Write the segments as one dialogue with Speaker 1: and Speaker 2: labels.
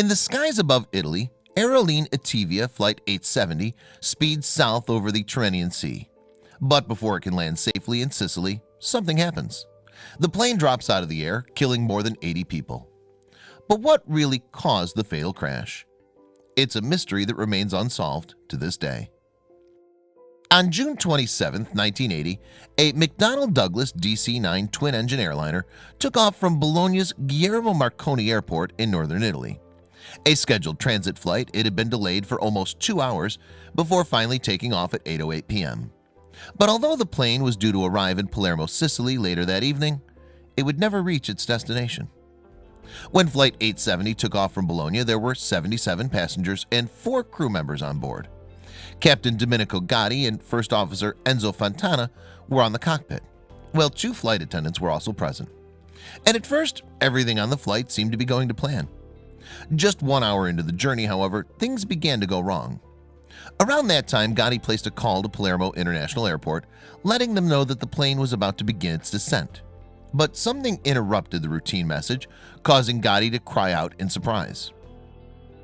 Speaker 1: In the skies above Italy, Aerolinee Itavia Flight 870 speeds south over the Tyrrhenian Sea. But before it can land safely in Sicily, something happens. The plane drops out of the air, killing more than 80 people. But what really caused the fatal crash? It's a mystery that remains unsolved to this day. On June 27, 1980, a McDonnell Douglas DC-9 twin-engine airliner took off from Bologna's Guillermo Marconi Airport in northern Italy. A scheduled transit flight, it had been delayed for almost 2 hours before finally taking off at 8:08 p.m. But although the plane was due to arrive in Palermo, Sicily later that evening, it would never reach its destination. When Flight 870 took off from Bologna, there were 77 passengers and 4 crew members on board. Captain Domenico Gotti and First Officer Enzo Fontana were on the cockpit, while 2 flight attendants were also present. And at first, everything on the flight seemed to be going to plan. Just 1 hour into the journey, however, things began to go wrong. Around that time, Gotti placed a call to Palermo International Airport, letting them know that the plane was about to begin its descent. But something interrupted the routine message, causing Gotti to cry out in surprise.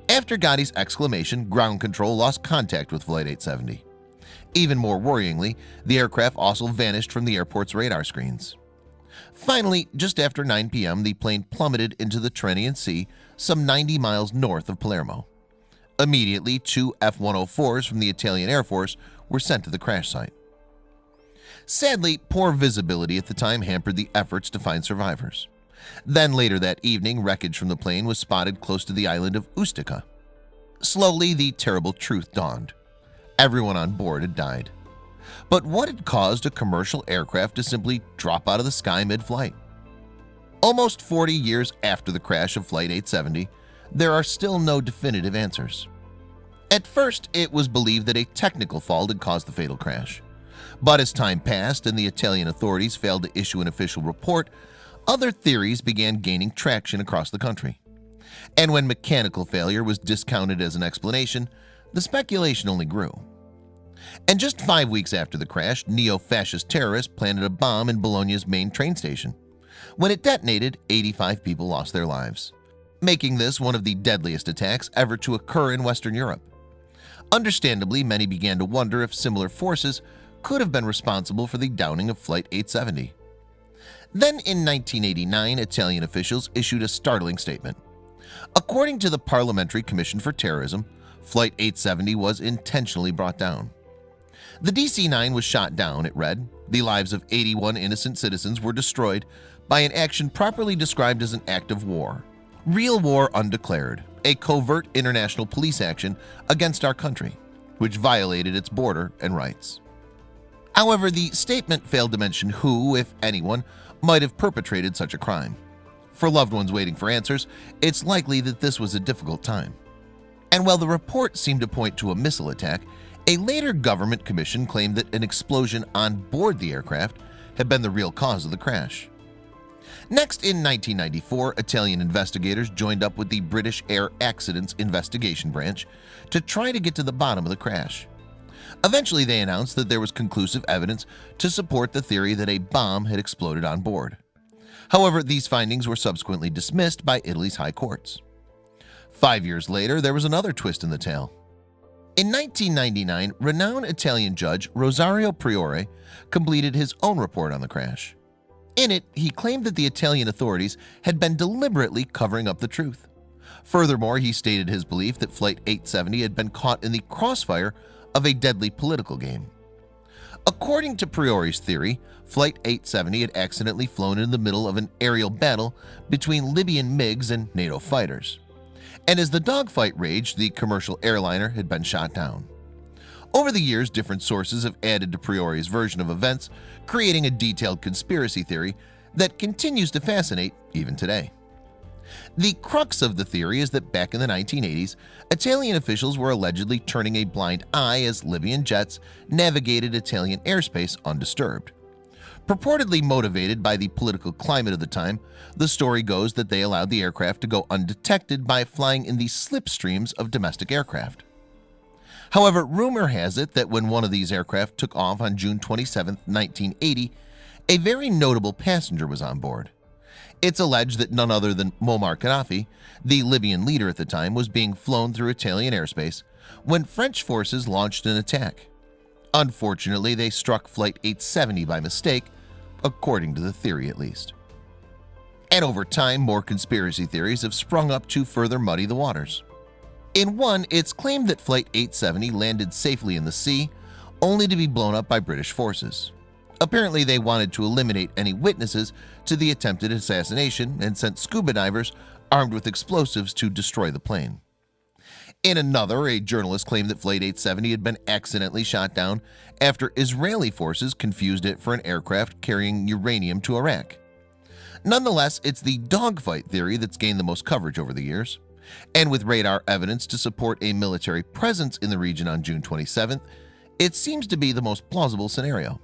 Speaker 1: After Gotti's exclamation, ground control lost contact with Flight 870. Even more worryingly, the aircraft also vanished from the airport's radar screens. Finally, just after 9 p.m., the plane plummeted into the Tyrrhenian Sea, some 90 miles north of Palermo. Immediately, 2 F-104s from the Italian Air Force were sent to the crash site. Sadly, poor visibility at the time hampered the efforts to find survivors. Then later that evening, wreckage from the plane was spotted close to the island of Ustica. Slowly, the terrible truth dawned. Everyone on board had died. But what had caused a commercial aircraft to simply drop out of the sky mid-flight? Almost 40 years after the crash of Flight 870, there are still no definitive answers. At first, it was believed that a technical fault had caused the fatal crash. But as time passed and the Italian authorities failed to issue an official report, other theories began gaining traction across the country. And when mechanical failure was discounted as an explanation, the speculation only grew. And just 5 weeks after the crash, neo-fascist terrorists planted a bomb in Bologna's main train station. When it detonated, 85 people lost their lives, making this one of the deadliest attacks ever to occur in Western Europe. Understandably, many began to wonder if similar forces could have been responsible for the downing of Flight 870. Then in 1989, Italian officials issued a startling statement. According to the Parliamentary Commission for Terrorism, Flight 870 was intentionally brought down. The DC-9 was shot down, it read. The lives of 81 innocent citizens were destroyed by an action properly described as an act of war. Real war undeclared, a covert international police action against our country, which violated its border and rights. However, the statement failed to mention who, if anyone, might have perpetrated such a crime. For loved ones waiting for answers, it's likely that this was a difficult time. And while the report seemed to point to a missile attack, a later government commission claimed that an explosion on board the aircraft had been the real cause of the crash. Next, in 1994, Italian investigators joined up with the British Air Accidents Investigation Branch to try to get to the bottom of the crash. Eventually, they announced that there was conclusive evidence to support the theory that a bomb had exploded on board. However, these findings were subsequently dismissed by Italy's high courts. 5 years later, there was another twist in the tale. In 1999, renowned Italian judge Rosario Priore completed his own report on the crash. In it, he claimed that the Italian authorities had been deliberately covering up the truth. Furthermore, he stated his belief that Flight 870 had been caught in the crossfire of a deadly political game. According to Priore's theory, Flight 870 had accidentally flown in the middle of an aerial battle between Libyan MiGs and NATO fighters. And as the dogfight raged, the commercial airliner had been shot down. Over the years, different sources have added to Priore's version of events, creating a detailed conspiracy theory that continues to fascinate even today. The crux of the theory is that back in the 1980s, Italian officials were allegedly turning a blind eye as Libyan jets navigated Italian airspace undisturbed. Purportedly motivated by the political climate of the time, the story goes that they allowed the aircraft to go undetected by flying in the slipstreams of domestic aircraft. However, rumor has it that when one of these aircraft took off on June 27, 1980, a very notable passenger was on board. It's alleged that none other than Muammar Gaddafi, the Libyan leader at the time, was being flown through Italian airspace when French forces launched an attack. Unfortunately, they struck Flight 870 by mistake, according to the theory at least. And over time, more conspiracy theories have sprung up to further muddy the waters. In one, it's claimed that Flight 870 landed safely in the sea, only to be blown up by British forces. Apparently, they wanted to eliminate any witnesses to the attempted assassination and sent scuba divers armed with explosives to destroy the plane. In another, a journalist claimed that Flight 870 had been accidentally shot down after Israeli forces confused it for an aircraft carrying uranium to Iraq. Nonetheless, it's the dogfight theory that's gained the most coverage over the years, and with radar evidence to support a military presence in the region on June 27th, it seems to be the most plausible scenario.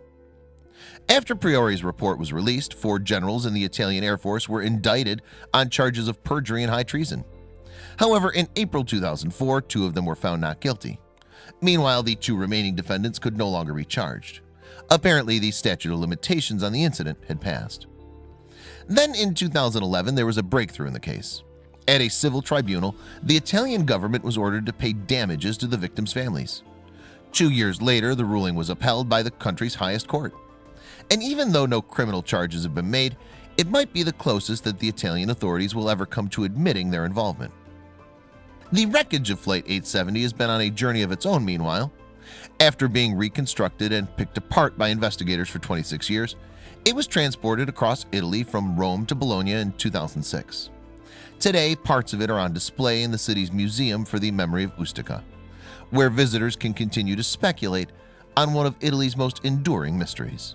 Speaker 1: After Priori's report was released, 4 generals in the Italian Air Force were indicted on charges of perjury and high treason. However, in April 2004, 2 of them were found not guilty. Meanwhile, the 2 remaining defendants could no longer be charged. Apparently, the statute of limitations on the incident had passed. Then in 2011, there was a breakthrough in the case. At a civil tribunal, the Italian government was ordered to pay damages to the victims' families. 2 years later, the ruling was upheld by the country's highest court. And even though no criminal charges have been made, it might be the closest that the Italian authorities will ever come to admitting their involvement. The wreckage of Flight 870 has been on a journey of its own meanwhile. After being reconstructed and picked apart by investigators for 26 years, it was transported across Italy from Rome to Bologna in 2006. Today, parts of it are on display in the city's Museum for the Memory of Ustica, where visitors can continue to speculate on one of Italy's most enduring mysteries.